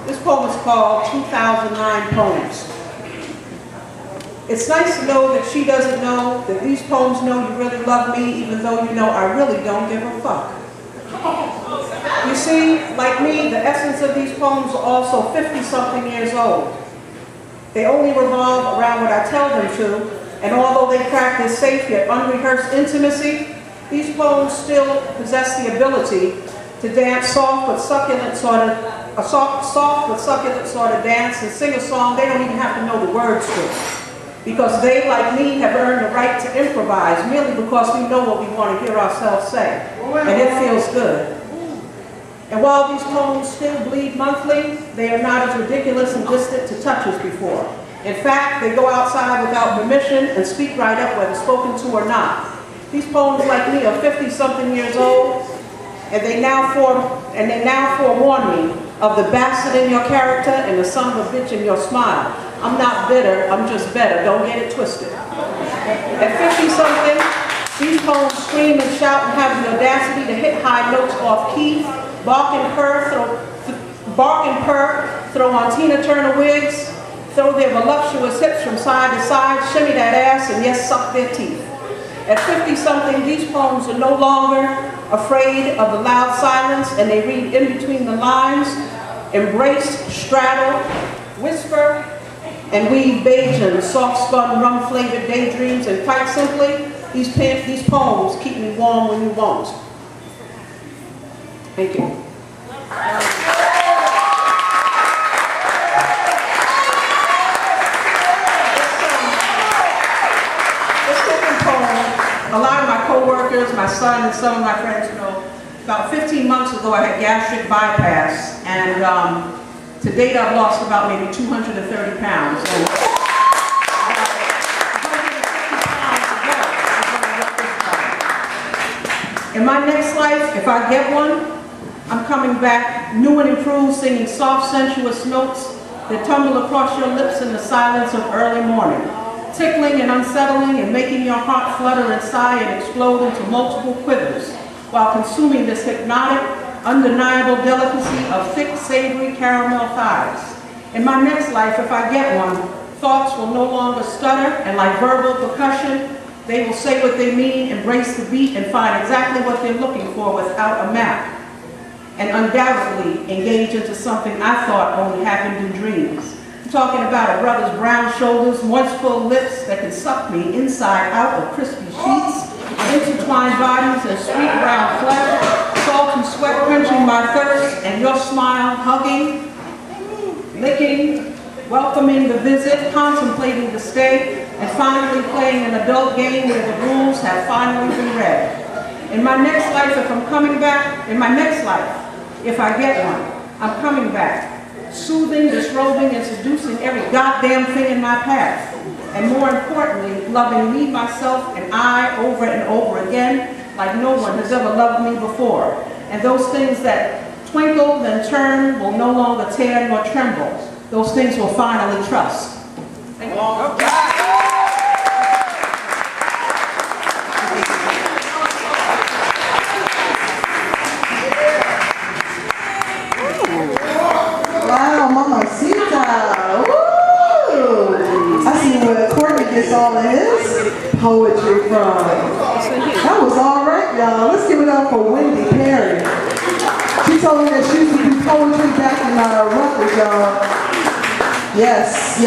This poem is called 2009 Poems. It's nice to know that she doesn't know that these poems know you really love me, even though you know I really don't give a fuck. You see, like me, the essence of these poems are also 50-something years old. They only revolve around what I tell them to, and although they practice safe yet unrehearsed intimacy, these poems still possess the ability to dance soft but succulent sort of dance and sing a song they don't even have to know the words to. Because they, like me, have earned the right to improvise merely because we know what we want to hear ourselves say. And it feels good. And while these poems still bleed monthly, they are not as ridiculous and distant to touch as before. In fact, they go outside without permission and speak right up whether spoken to or not. These poems, like me, are 50-something years old, and they now forewarn me of the bastard in your character and the son of a bitch in your smile. I'm not bitter, I'm just better. Don't get it twisted. At 50-something, these poems scream and shout and have the audacity to hit high notes off key, bark and purr, throw on Tina Turner wigs, throw their voluptuous hips from side to side, shimmy that ass, and yes, suck their teeth. At 50-something, these poems are no longer afraid of the loud silence, and they read in between the lines, embrace, straddle, whisper, and weave Bajan, soft-spun, rum-flavored daydreams, and quite simply, these poems keep me warm when you won't. Thank you. A lot of my co-workers, my son, and some of my friends know, about 15 months ago I had gastric bypass, and to date I've lost about maybe 230 pounds. And about 150 pounds ago is when I wrote this poem. In my next life, if I get one, I'm coming back new and improved, singing soft, sensuous notes that tumble across your lips in the silence of early morning, tickling and unsettling and making your heart flutter and sigh and explode into multiple quivers, while consuming this hypnotic, undeniable delicacy of thick, savory caramel thighs. In my next life, if I get one, thoughts will no longer stutter, and like verbal percussion, they will say what they mean, embrace the beat, and find exactly what they're looking for without a map, and undoubtedly engage into something I thought only happened in dreams. I'm talking about a brother's brown shoulders, moist-full lips that can suck me inside out of crispy sheets, intertwined bodies and sweet brown flesh, salt and sweat quenching my thirst, and your smile hugging, licking, welcoming the visit, contemplating the stay, and finally playing an adult game where the rules have finally been read. In my next life, if I'm coming back, in my next life, if I get one, I'm coming back, soothing, disrobing, and seducing every goddamn thing in my path. And more importantly, loving me, myself, and I over and over again like no one has ever loved me before. And those things that twinkle, then turn, will no longer tear nor tremble. Those things will finally trust. Thank you. Gets all of his poetry from. That was all right, y'all. Let's give it up for Wendy Perry. She told me that she used to do poetry back in Rutgers, y'all. Yes.